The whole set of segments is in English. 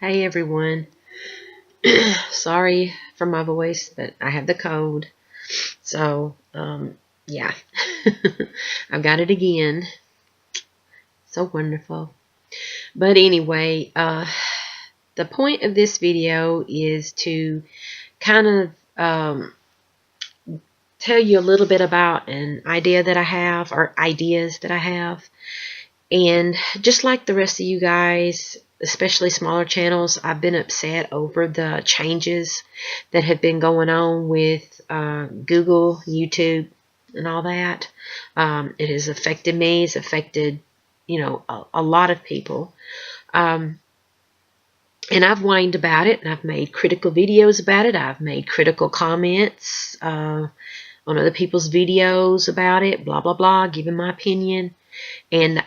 Hey everyone. Sorry for my voice, but I have the cold. So, yeah. I've got it again. So wonderful. But anyway, the point of this video is to kind of tell you a little bit about an idea that I have, or ideas that I have. And just like the rest of you guys, especially smaller channels, I've been upset over the changes that have been going on with Google, YouTube, and all that. It has affected me. It's affected, a lot of people. And I've whined about it, and I've made critical videos about it. I've made critical comments on other people's videos about it, blah, blah, blah, giving my opinion. And,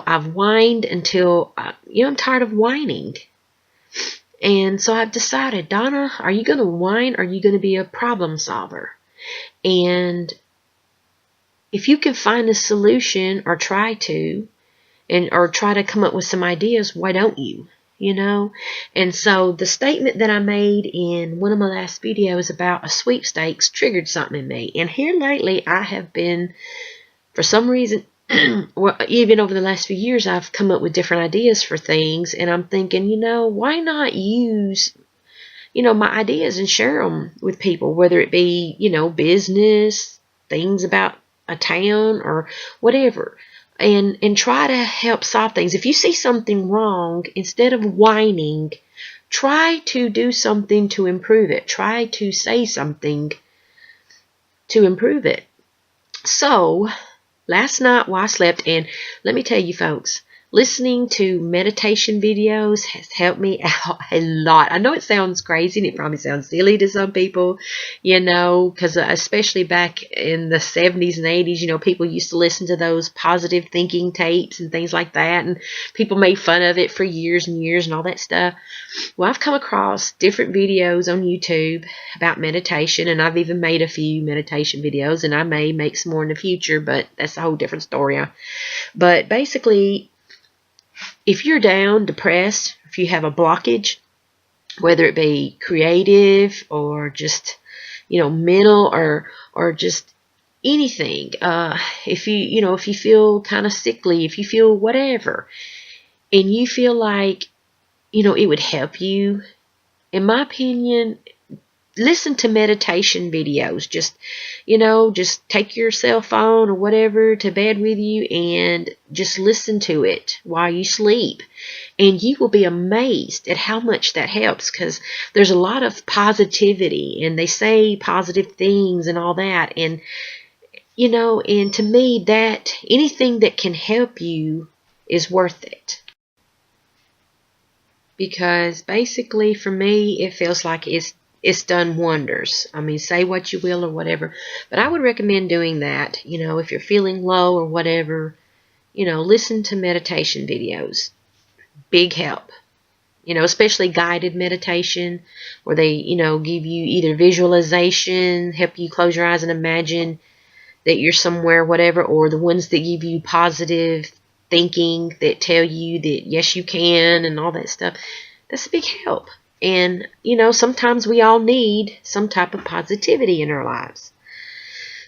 I've whined until, I'm tired of whining. And so I've decided, Donna, are you going to whine or are you going to be a problem solver? And if you can find a solution or try to, or try to come up with some ideas, why don't you? And so the statement that I made in one of my last videos about a sweepstakes triggered something in me. And here lately I have been, for some reason, well, even over the last few years, I've come up with different ideas for things, and I'm thinking, why not use, my ideas and share them with people, whether it be, business, things about a town or whatever, and try to help solve things. If you see something wrong, instead of whining, try to do something to improve it. Try to say something to improve it. So, last night while I slept, and let me tell you folks, listening to meditation videos has helped me out a lot. I know it sounds crazy and it probably sounds silly to some people, because especially back in the 70s and 80s, people used to listen to those positive thinking tapes and things like that, and people made fun of it for years and years and all that stuff. Well, I've come across different videos on YouTube about meditation, and I've even made a few meditation videos, and I may make some more in the future, but that's a whole different story. But basically, if you're down, depressed, if you have a blockage, whether it be creative or just, mental or just anything, if you feel kind of sickly, if you feel whatever, and you feel like, it would help you, in my opinion, listen to meditation videos. Just take your cell phone or whatever to bed with you and just listen to it while you sleep. And you will be amazed at how much that helps, because there's a lot of positivity and they say positive things and all that. And, and to me, that anything that can help you is worth it. Because basically for me, it feels like it's done wonders. I mean, say what you will or whatever, but I would recommend doing that. If you're feeling low or whatever, listen to meditation videos. Big help. Especially guided meditation, where they, give you either visualization, help you close your eyes and imagine that you're somewhere, whatever, or the ones that give you positive thinking that tell you that yes, you can and all that stuff. That's a big help. And, sometimes we all need some type of positivity in our lives.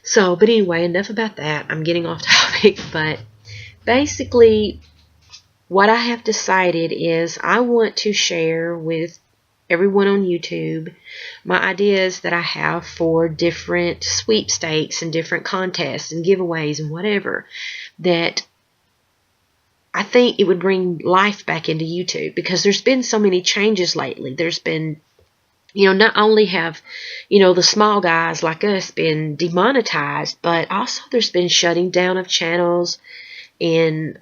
So, but anyway, enough about that. I'm getting off topic. But basically, what I have decided is I want to share with everyone on YouTube my ideas that I have for different sweepstakes and different contests and giveaways and whatever, that I think it would bring life back into YouTube, because there's been so many changes lately. There's been, not only have, the small guys like us been demonetized, but also there's been shutting down of channels and,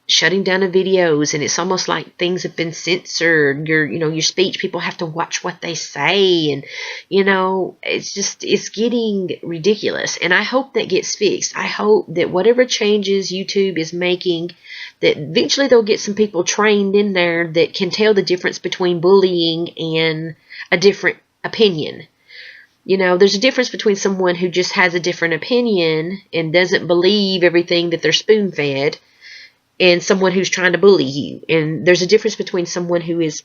shutting down of videos, and it's almost like things have been censored. Your speech, people have to watch what they say, and, it's getting ridiculous. And I hope that gets fixed. I hope that whatever changes YouTube is making, that eventually they'll get some people trained in there that can tell the difference between bullying and a different opinion. There's a difference between someone who just has a different opinion and doesn't believe everything that they're spoon-fed, and someone who's trying to bully you. And there's a difference between someone who is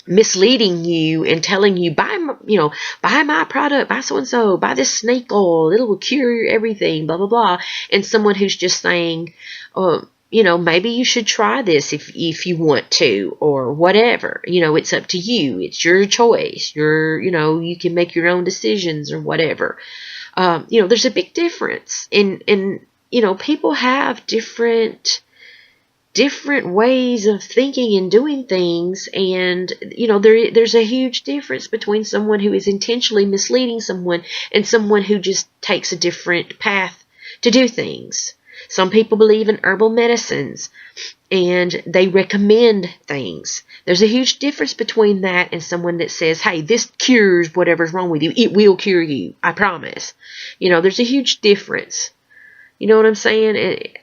misleading you and telling you, buy my product, buy so and so, buy this snake oil, it will cure everything, blah blah blah, and someone who's just saying, maybe you should try this if you want to, or whatever. It's up to you. It's your choice. You can make your own decisions or whatever. There's a big difference, and people have different ways of thinking and doing things, and there's a huge difference between someone who is intentionally misleading someone and someone who just takes a different path to do things. Some people believe in herbal medicines and they recommend things. There's a huge difference between that and someone that says, hey, this cures whatever's wrong with you. It will cure you, I promise. There's a huge difference. You know what I'm saying?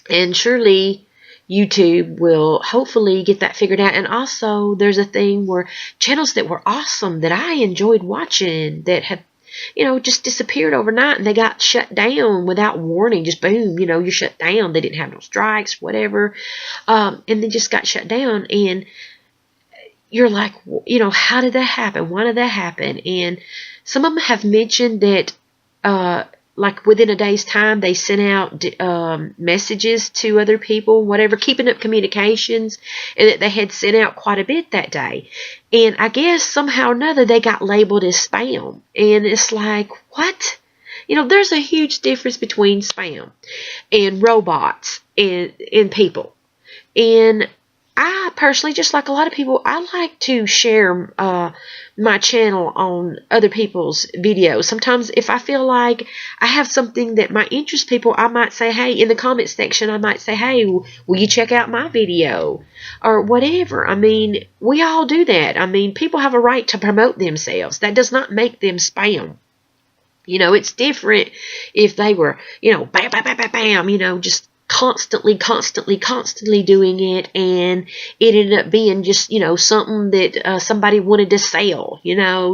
And surely YouTube will hopefully get that figured out. And also there's a thing where channels that were awesome that I enjoyed watching that have, just disappeared overnight, and they got shut down without warning. Just boom, you're shut down. They didn't have no strikes, whatever. And they just got shut down. And you're like, how did that happen? Why did that happen? And some of them have mentioned that, like within a day's time, they sent out messages to other people, whatever, keeping up communications, and that they had sent out quite a bit that day. And I guess somehow or another they got labeled as spam. And it's like, what? There's a huge difference between spam and robots and people. And I personally, just like a lot of people, I like to share my channel on other people's videos. Sometimes if I feel like I have something that might interest people, I might say, hey, in the comment section, I might say, hey, will you check out my video? Or whatever. I mean, we all do that. I mean, people have a right to promote themselves. That does not make them spam. It's different if they were, bam, bam, bam, bam, bam, just constantly doing it, and it ended up being just, something that somebody wanted to sell,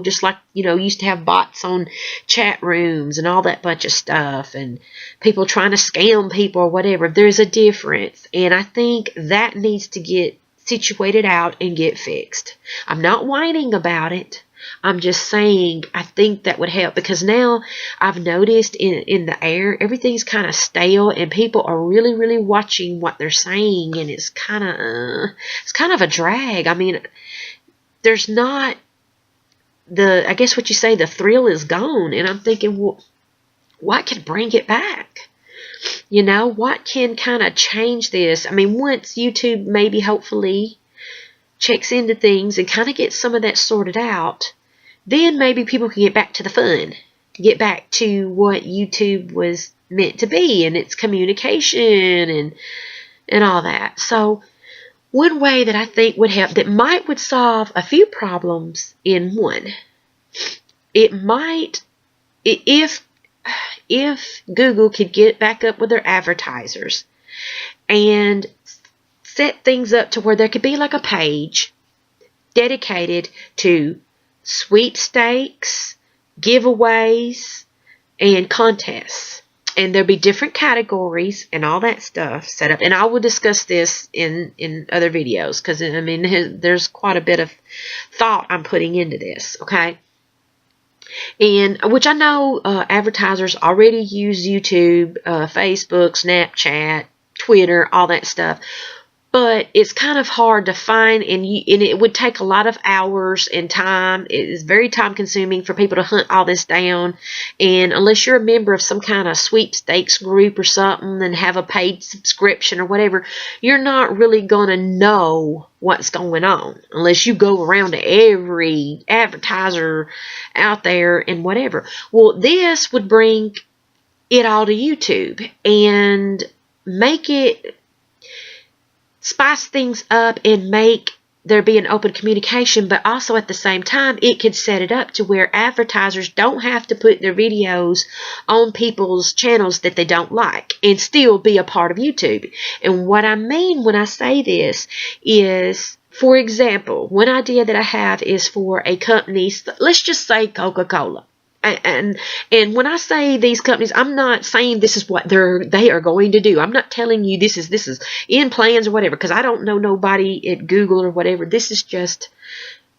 just like, used to have bots on chat rooms and all that bunch of stuff, and people trying to scam people or whatever. There's a difference, and I think that needs to get situated out and get fixed. I'm not whining about it. I'm just saying I think that would help, because now I've noticed in the air, everything's kind of stale, and people are really, really watching what they're saying, and it's kind of a drag. I mean, there's not I guess what you say, the thrill is gone, and I'm thinking, well, what could bring it back? What can kind of change this? I mean, once YouTube maybe hopefully checks into things and kind of gets some of that sorted out, then maybe people can get back to the fun, get back to what YouTube was meant to be, and its communication and all that. So one way that I think would help, that would solve a few problems in one, it might, if Google could get back up with their advertisers and set things up to where there could be like a page dedicated to sweepstakes, giveaways, and contests. And there'll be different categories and all that stuff set up. And I will discuss this in other videos, because, I mean, there's quite a bit of thought I'm putting into this, okay? And which I know advertisers already use YouTube, Facebook, Snapchat, Twitter, all that stuff. But it's kind of hard to find, and it would take a lot of hours and time. It is very time consuming for people to hunt all this down. And unless you're a member of some kind of sweepstakes group or something and have a paid subscription or whatever, you're not really going to know what's going on unless you go around to every advertiser out there and whatever. Well, this would bring it all to YouTube and make it, spice things up and make there be an open communication, but also at the same time, it could set it up to where advertisers don't have to put their videos on people's channels that they don't like and still be a part of YouTube. And what I mean when I say this is, for example, one idea that I have is for a company, let's just say Coca-Cola. And when I say these companies, I'm not saying this is what they are going to do. I'm not telling you this is in plans or whatever, because I don't know nobody at Google or whatever. This is just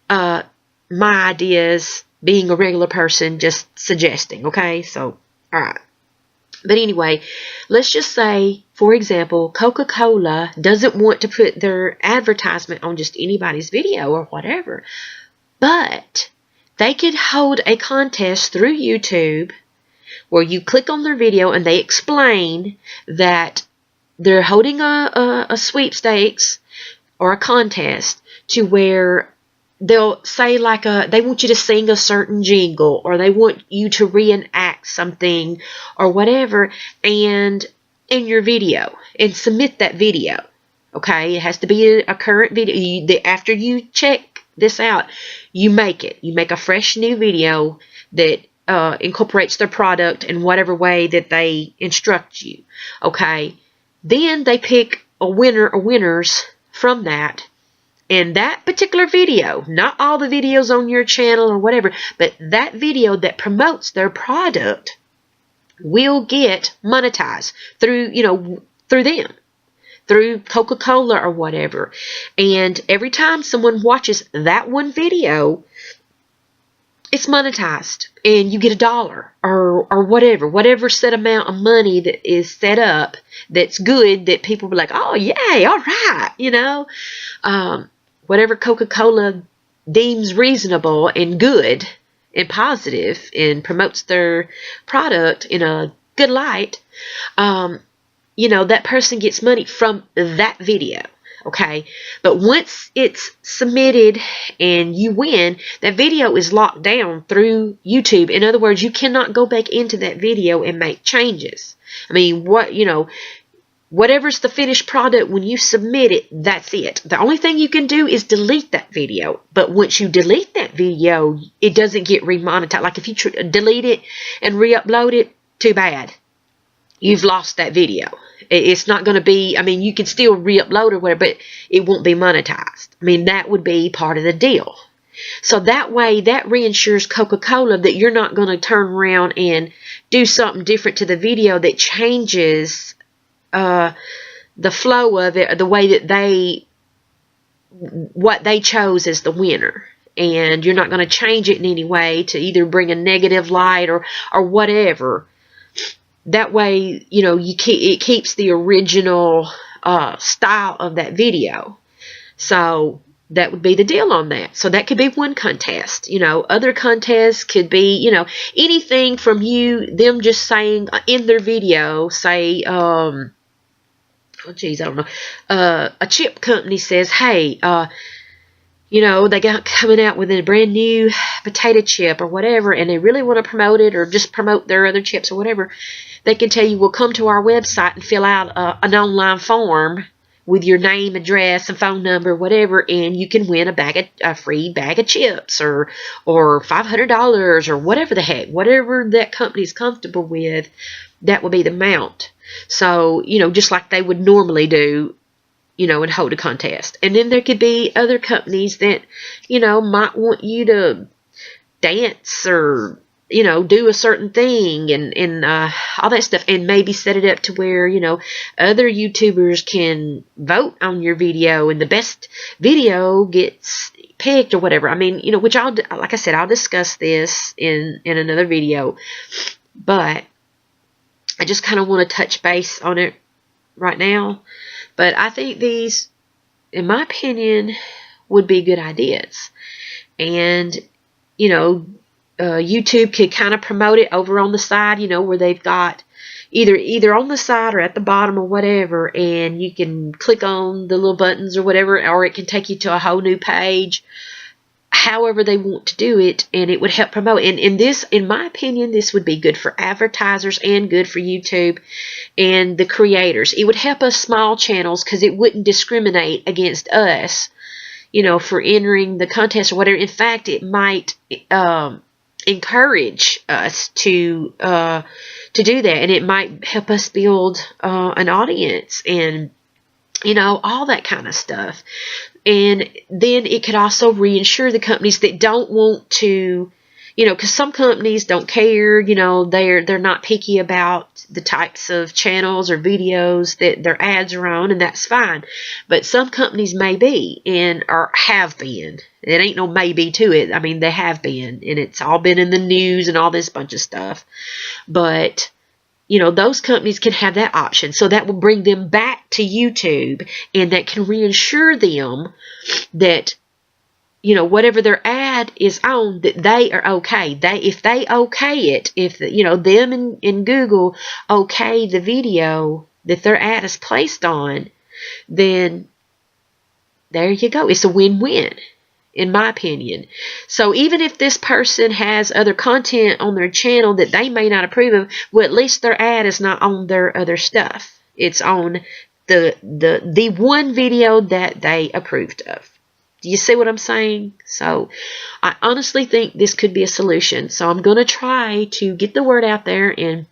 my ideas, being a regular person, just suggesting. Okay, so all right. But anyway, let's just say, for example, Coca-Cola doesn't want to put their advertisement on just anybody's video or whatever, but they could hold a contest through YouTube where you click on their video and they explain that they're holding a sweepstakes or a contest to where they'll say like they want you to sing a certain jingle, or they want you to reenact something or whatever, and in your video, and submit that video. Okay, it has to be a current video. After you check this out, you make a fresh new video that incorporates their product in whatever way that they instruct you. Okay, then they pick a winner or winners from that. And that particular video, not all the videos on your channel or whatever, but that video that promotes their product will get monetized through, through them, through Coca-Cola or whatever. And every time someone watches that one video, it's monetized, and you get $1 or whatever set amount of money that is set up that's good, that people be like, oh yay, all right, whatever Coca-Cola deems reasonable and good and positive and promotes their product in a good light, that person gets money from that video. Okay, but once it's submitted and you win, that video is locked down through YouTube. In other words, you cannot go back into that video and make changes. I mean, whatever's the finished product when you submit it, that's it. The only thing you can do is delete that video. But once you delete that video, it doesn't get remonetized. Like if you delete it and re-upload it, too bad. You've lost that video. It's not going to be, you can still re-upload or whatever, but it won't be monetized. That would be part of the deal. So that way, that reinsures Coca-Cola that you're not going to turn around and do something different to the video that changes the flow of it, or the way that what they chose as the winner. And you're not going to change it in any way to either bring a negative light or whatever. That way, it keeps the original style of that video. So that would be the deal on that. So that could be one contest. Other contests could be, anything from them just saying in their video, say, I don't know, a chip company says, hey, they got coming out with a brand new potato chip or whatever, and they really want to promote it or just promote their other chips or whatever. They can tell you, well, come to our website and fill out an online form with your name, address, and phone number, whatever, and you can win a free bag of chips or $500 or whatever the heck, whatever that company's comfortable with, that will be the amount. So, just like they would normally do, and hold a contest. And then there could be other companies that, might want you to dance or, do a certain thing and all that stuff, and maybe set it up to where, other YouTubers can vote on your video and the best video gets picked or whatever. Which like I said, I'll discuss this in another video, but I just kind of want to touch base on it right now. But I think these, in my opinion, would be good ideas. And, YouTube could kind of promote it over on the side, where they've got either on the side or at the bottom or whatever, and you can click on the little buttons or whatever, or it can take you to a whole new page, however they want to do it, and it would help promote. And in my opinion, this would be good for advertisers and good for YouTube and the creators. It would help us small channels because it wouldn't discriminate against us, for entering the contest or whatever. In fact, it might encourage us to do that, and it might help us build an audience and all that kind of stuff. And then it could also reinsure the companies that don't want to, because some companies don't care, they're not picky about the types of channels or videos that their ads are on, and that's fine. But some companies may be, or have been. It ain't no maybe to it. I mean, they have been, and it's all been in the news and all this bunch of stuff. But those companies can have that option. So that will bring them back to YouTube, and that can reassure them that, whatever their ad is on, that they are okay. If they okay it, if, them in Google okay the video that their ad is placed on, then there you go. It's a win-win, in my opinion. So even if this person has other content on their channel that they may not approve of, well, at least their ad is not on their other stuff. It's on the one video that they approved of. Do you see what I'm saying? So I honestly think this could be a solution. So I'm going to try to get the word out there and,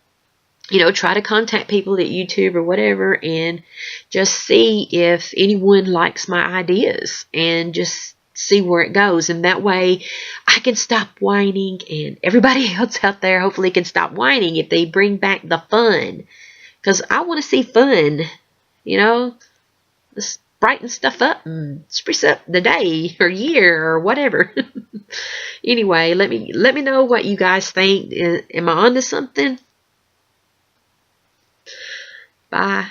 try to contact people at YouTube or whatever, and just see if anyone likes my ideas, and just see where it goes. And that way I can stop whining, and everybody else out there hopefully can stop whining if they bring back the fun. Because I want to see fun, Let's brighten stuff up and spruce up the day or year or whatever. Anyway, let me know what you guys think. Am I onto something? Bye.